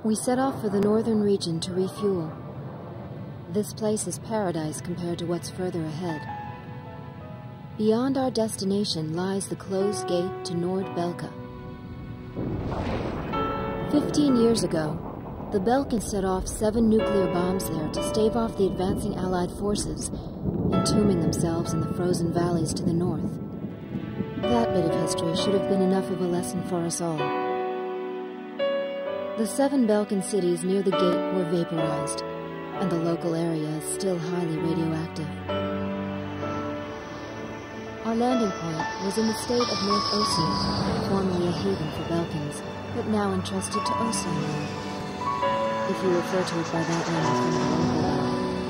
We set off for the northern region to refuel. This place is paradise compared to what's further ahead. Beyond our destination lies the closed gate to Nord-Belka. 15 years ago, the Belkans set off 7 nuclear bombs there to stave off the advancing Allied forces, entombing themselves in the frozen valleys to the north. That bit of history should have been enough of a lesson for us all. The 7 Belkan cities near the gate were vaporized, and the local area is still highly radioactive. Our landing point was in the state of North Ossia, formerly a haven for Belkans, but now entrusted to Ossia. If you refer to it by that name, it's going to be local guy.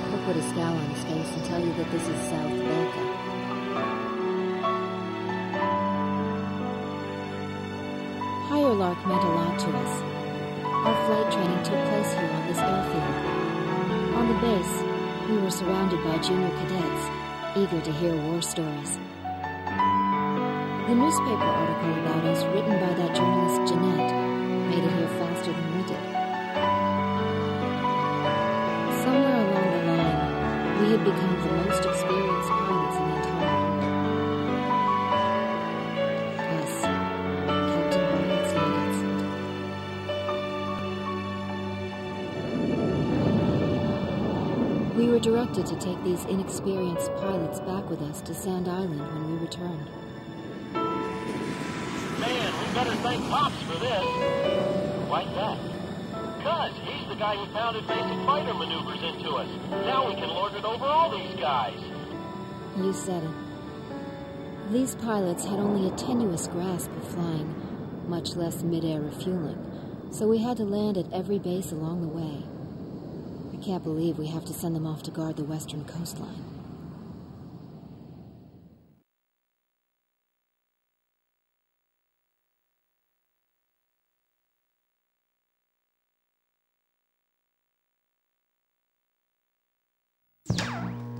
He'll put a scowl on his face and tell you that this is South Belka. Higher Lark meant a lot to us. Our flight training took place here on this airfield. On the base, we were surrounded by junior cadets, eager to hear war stories. The newspaper article about us, written by that journalist Jeanette, made it here faster than we did. Somewhere along the line, we had become the most experienced pilots in the entire world. Us, Captain Barnett's units. We were directed to take these inexperienced pilots back with us to Sand Island when we returned. Man, we better thank Pops for this. Why's that? Because he's the guy who pounded basic fighter maneuvers into us. Now we can lord it over all these guys. You said it. These pilots had only a tenuous grasp of flying, much less mid-air refueling, so we had to land at every base along the way. I can't believe we have to send them off to guard the western coastline.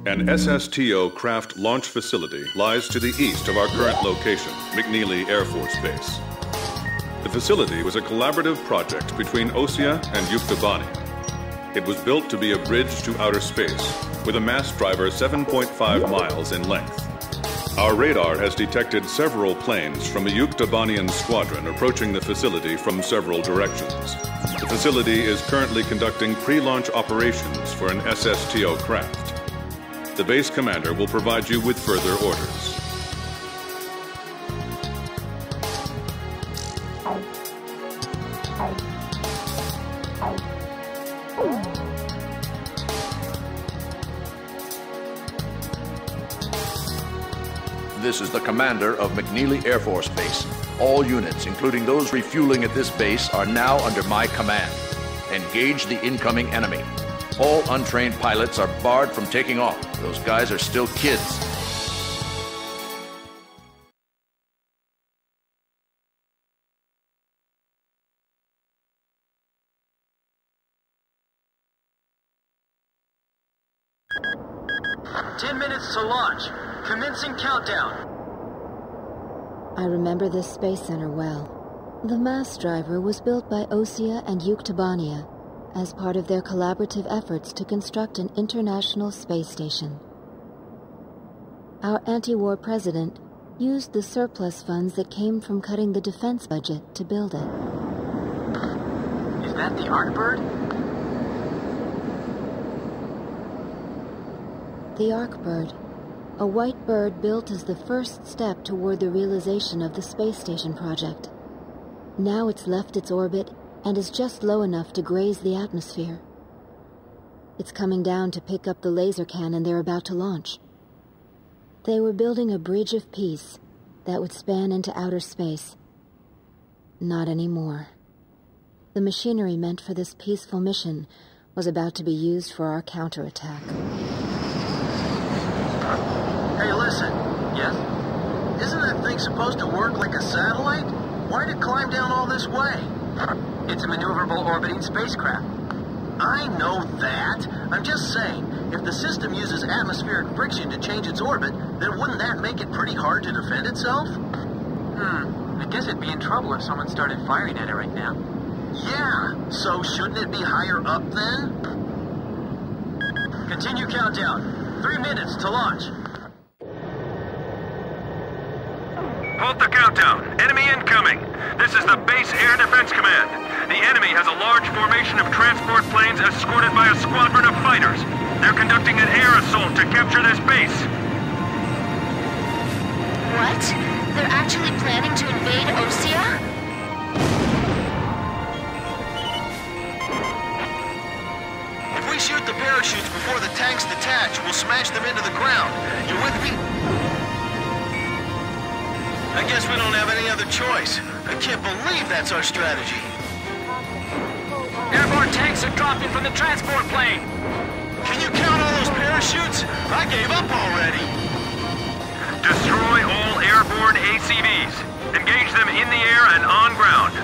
An SSTO craft launch facility lies to the east of our current location, McNeely Air Force Base. The facility was a collaborative project between Ossia and Yuktobani. It was built to be a bridge to outer space, with a mass driver 7.5 miles in length. Our radar has detected several planes from a Yuktobanian squadron approaching the facility from several directions. The facility is currently conducting pre-launch operations for an SSTO craft. The base commander will provide you with further orders. This is the commander of McNeely Air Force Base. All units, including those refueling at this base, are now under my command. Engage the incoming enemy. All untrained pilots are barred from taking off. Those guys are still kids. "10 minutes to launch. Commencing countdown." I remember this space center well. The mass driver was built by Ossia and Yuktobania as part of their collaborative efforts to construct an international space station. Our anti-war president used the surplus funds that came from cutting the defense budget to build it. Is that the Arkbird? The Arkbird, a white bird built as the first step toward the realization of the space station project. Now it's left its orbit and is just low enough to graze the atmosphere. It's coming down to pick up the laser cannon they're about to launch. They were building a bridge of peace that would span into outer space. Not anymore. The machinery meant for this peaceful mission was about to be used for our counterattack. Hey, listen. Yes? Isn't that thing supposed to work like a satellite? Why'd it climb down all this way? It's a maneuverable orbiting spacecraft. I know that. I'm just saying, if the system uses atmospheric friction to change its orbit, then wouldn't that make it pretty hard to defend itself? I guess it'd be in trouble if someone started firing at it right now. Yeah, so shouldn't it be higher up then? Continue countdown. 3 minutes to launch. Halt the countdown. Enemy incoming. This is the Base Air Defense Command. The enemy has a large formation of transport planes escorted by a squadron of fighters. They're conducting an air assault to capture this base. What? They're actually planning to invade Osea? If we shoot the parachutes before the tanks detach, we'll smash them into the ground. You with me? I guess we don't have any other choice. I can't believe that's our strategy. Airborne tanks are dropping from the transport plane. Can you count all those parachutes? I gave up already. Destroy all airborne ACVs. Engage them in the air and on ground.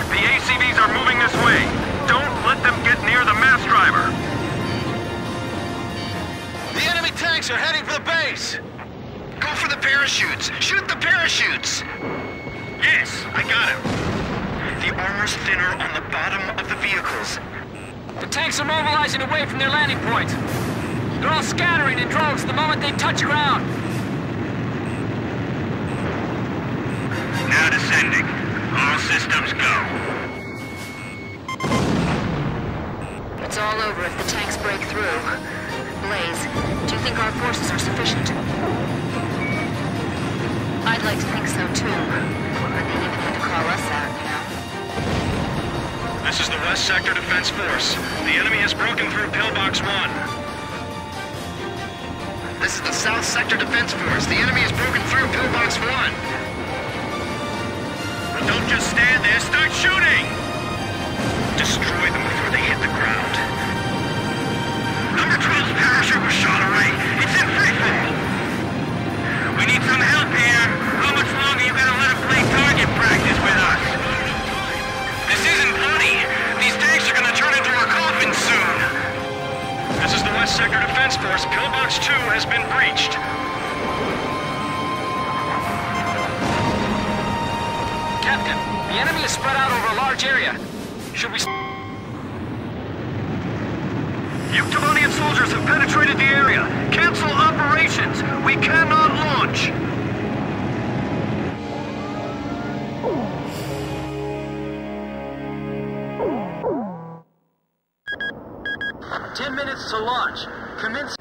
The ACVs are moving this way. Don't let them get near the mass driver. The enemy tanks are heading for the base. Go for the parachutes. Shoot the parachutes. Yes, I got him. The armor's thinner on the bottom of the vehicles. The tanks are mobilizing away from their landing point. They're all scattering in droves the moment they touch ground. Now descending. All systems go. It's all over if the tanks break through. Blaze, do you think our forces are sufficient? I'd like to think so too. But they even had to call us out, you know? This is the West Sector Defense Force. The enemy has broken through Pillbox 1. This is the South Sector Defense Force. The enemy has broken through Pillbox 1. Well, don't just stand there, start shooting! Destroy them before they hit the ground. Number 12's parachute was shot away. It's in free fall. We need some help here. How much longer you gonna let him play target practice with us? This isn't funny. These tanks are gonna turn into our coffins soon. This is the West Sector Defense Force. Pillbox 2 has been breached. Captain, the enemy is spread out over a large area. Should we... Yuktavonian soldiers have penetrated the area. Cancel operations. We cannot launch. minutes to launch. Commence...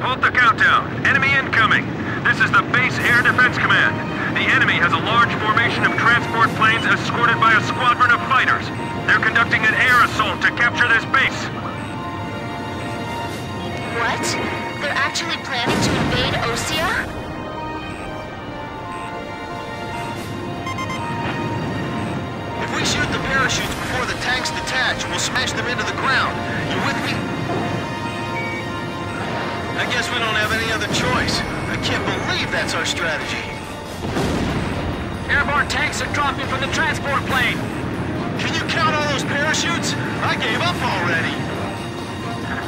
Halt the countdown. Enemy incoming. This is the Base Air Defense Command. The enemy has a large formation of transport planes escorted by a squadron of fighters. They're conducting an air assault to capture this base. What? They're actually planning to invade Osea? If we shoot the parachutes before the tanks detach, we'll smash them into the ground. You with me? I guess we don't have any other choice. I can't believe that's our strategy. Airborne tanks are dropping from the transport plane. Can you count all those parachutes? I gave up already.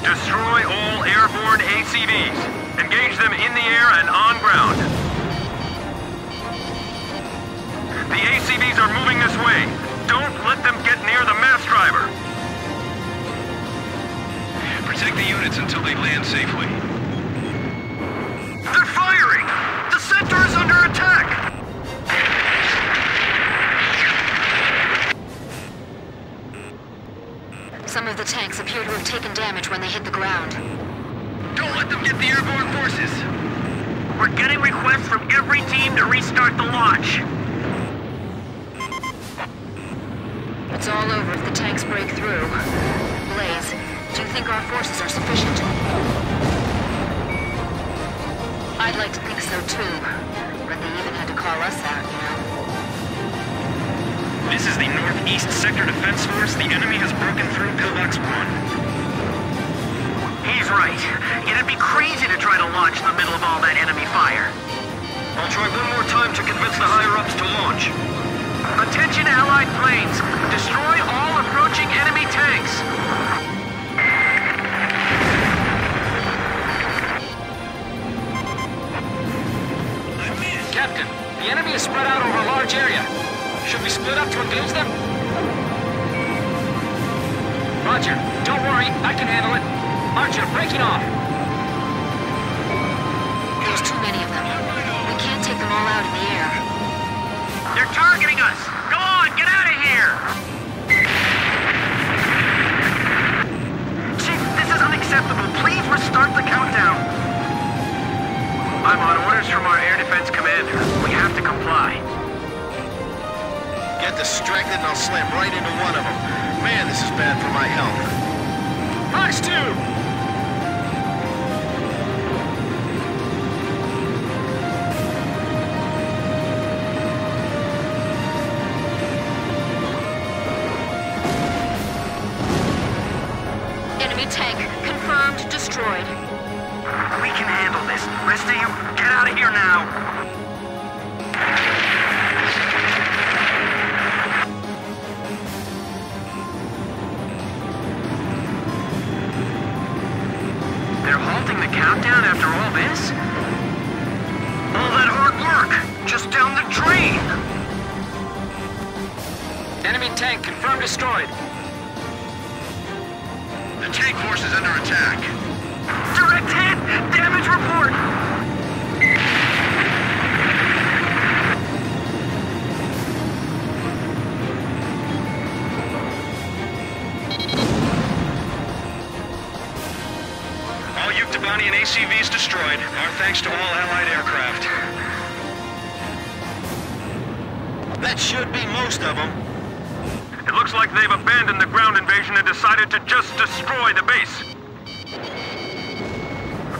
Destroy all airborne ACVs. Engage them in the air and on ground. The ACVs are moving this way. Don't let them get near the mass driver. Protect the units until they land safely. They're firing! The center is under attack! Some of the tanks appear to have taken damage when they hit the ground. Don't let them get the airborne forces! We're getting requests from every team to restart the launch. It's all over if the tanks break through. Blaze, do you think our forces are sufficient? I'd like to think so too, but they even had to call us out, you know. This is the Northeast Sector Defense Force. The enemy has broken through Pillbox 1. He's right. It'd be crazy to try to launch in the middle of all that enemy fire. I'll try one more time to convince the higher-ups to launch. Attention Allied planes! Destroy all approaching enemy tanks! Captain, The enemy is spread out over a large area. Should we split up to engage them? Roger. Don't worry, I can handle it. Archer, breaking off. There's too many of them. We can't take them all out in the air. They're targeting us! Go on, get out of here! Chief, this is unacceptable. Please restart the countdown. I'm on orders from our air defense commander. We have to comply. Get distracted and I'll slam right into one of them. Man, this is bad for my health. Fox 2! Enemy tank confirmed destroyed. We can handle this. Rest of you, get out of here now! They're halting the countdown after all this? All that hard work, just down the drain! Enemy tank confirmed destroyed. The tank force is under attack. Direct hit! Damage report! All Yuktabani and ACVs destroyed. Our thanks to all Allied aircraft. That should be most of them. It looks like they've abandoned the ground invasion and decided to just destroy the base.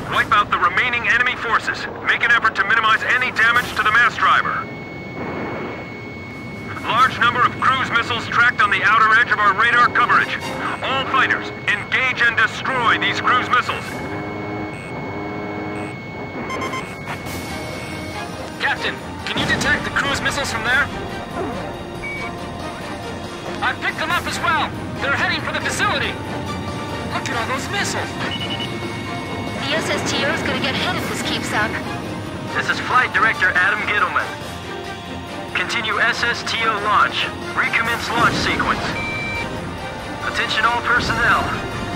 Wipe out the remaining enemy forces. Make an effort to minimize any damage to the mass driver. Large number of cruise missiles tracked on the outer edge of our radar coverage. All fighters, engage and destroy these cruise missiles. Captain, can you detect the cruise missiles from there? I picked them up as well. They're heading for the facility. Look at all those missiles. The SSTO is gonna get hit if this keeps up. This is Flight Director Adam Gittleman. Continue SSTO launch. Recommence launch sequence. Attention all personnel.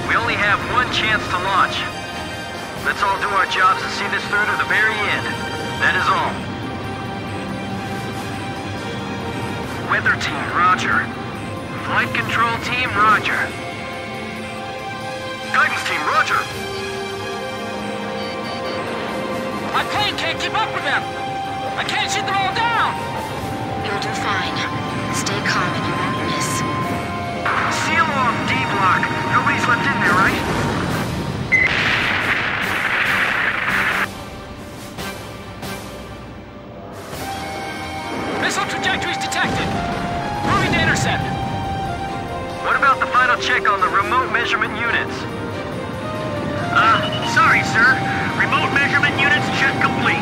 We only have one chance to launch. Let's all do our jobs and see this through to the very end. That is all. Weather team, roger. Flight control team, roger. Guidance team, roger. My plane can't keep up with them. I can't shoot them all down. You'll do fine. Stay calm and you won't miss. Seal off D block. Nobody's left in there, right? Missile trajectories detected. Moving to intercept. What about the final check on the remote measurement units? Sorry, sir. Remote measurement units check complete.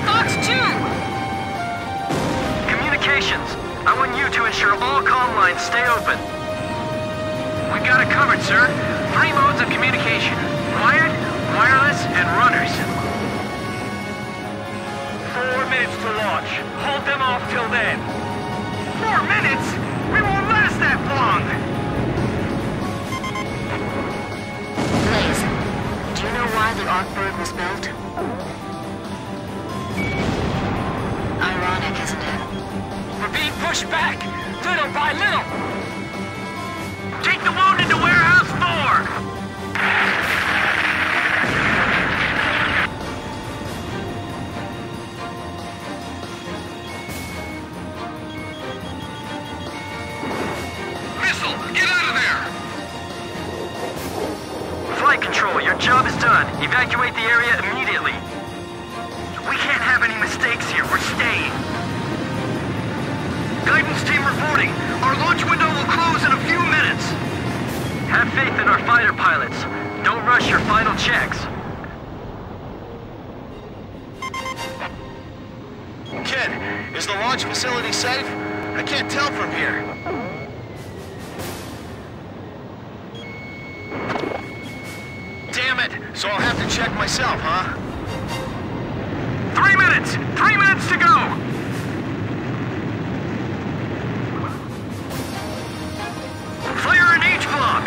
Fox 2! Communications. I want you to ensure all comm lines stay open. We got it covered, sir. 3 modes of communication. Wired, wireless, and runners. 4 minutes to launch. Hold them off till then. 4 minutes? We won't last that long! Blaze, do you know why the Arcbird was built? Ironic, isn't it? We're being pushed back, little by little. Take the wounded to Warehouse 4! Flight control, your job is done. Evacuate the area immediately. We can't have any mistakes here. We're staying. Guidance team reporting. Our launch window will close in a few minutes. Have faith in our fighter pilots. Don't rush your final checks. Kid, is the launch facility safe? I can't tell from here. Damn it! So I'll have to check myself, huh? 3 minutes! units! 3 minutes to go! Fire an H-block!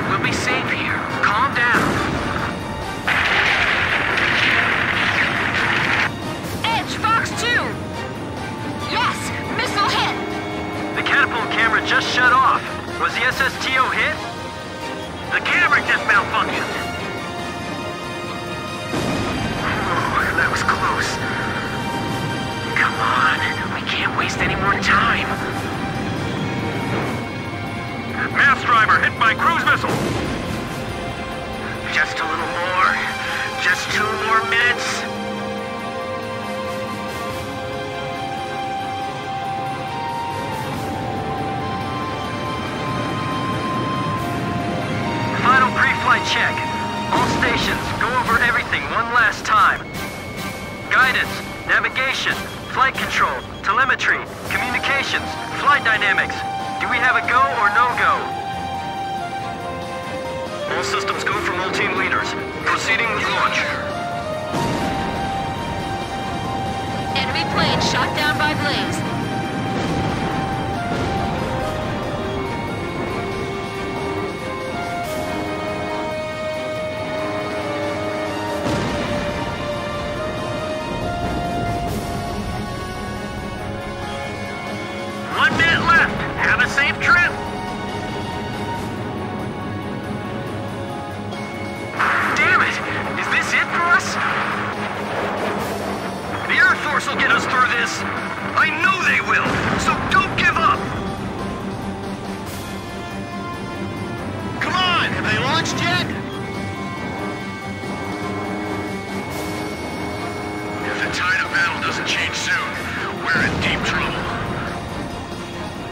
We'll be safe here. Calm down. Edge, Fox 2! Yes! Missile hit! The catapult camera just shut off. Was the SSTO hit? The camera just malfunctioned. Oh, that was close. Come on, we can't waste any more time. Mass driver hit by cruise missile. Just a little more. Just 2 more minutes. Final pre-flight check. All stations, go over everything one last time. Guidance, navigation, flight control, telemetry, communications, flight dynamics. Do we have a go or no-go? All systems go from all team leaders. Proceeding with launch. Enemy plane shot down by Blaze. Will get us through this. I know they will, so don't give up. Come on, have they launched yet? If the tide of battle doesn't change soon, we're in deep trouble.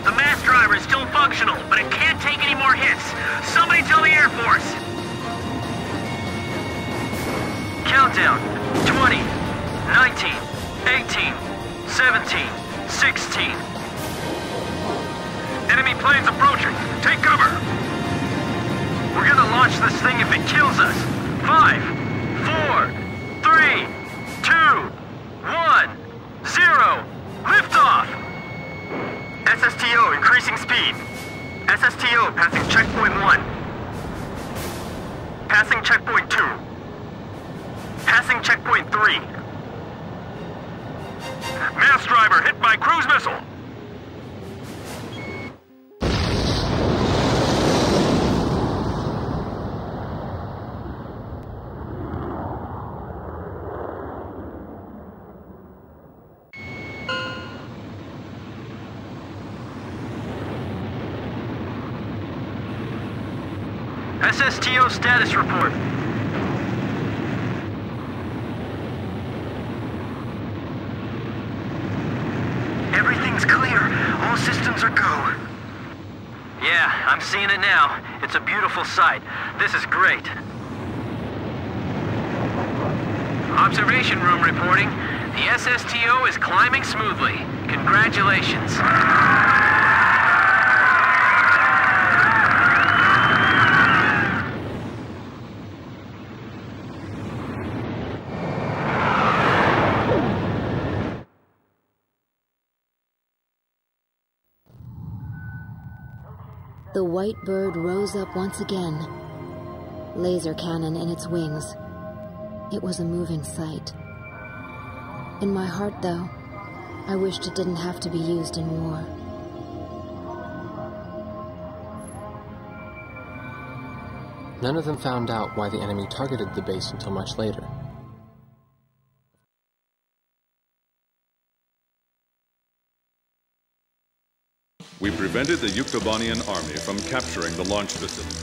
The mass driver is still functional, but it can't take any more hits. Somebody tell the Air Force. Countdown. 20, 19, 18, 17, 16. Enemy planes approaching. Take cover. We're gonna launch this thing if it kills us. 5, 4, 3, 2, 1, 0. Liftoff! SSTO increasing speed. SSTO passing checkpoint 1. Passing checkpoint 2. Passing checkpoint 3. Mass driver hit by cruise missile. SSTO status report. Everything's clear. All systems are go. Yeah, I'm seeing it now. It's a beautiful sight. This is great. Observation room reporting. The SSTO is climbing smoothly. Congratulations. The white bird rose up once again, laser cannon in its wings. It was a moving sight. In my heart, though, I wished it didn't have to be used in war. None of them found out why the enemy targeted the base until much later. We prevented the Yuktobanian army from capturing the launch facility.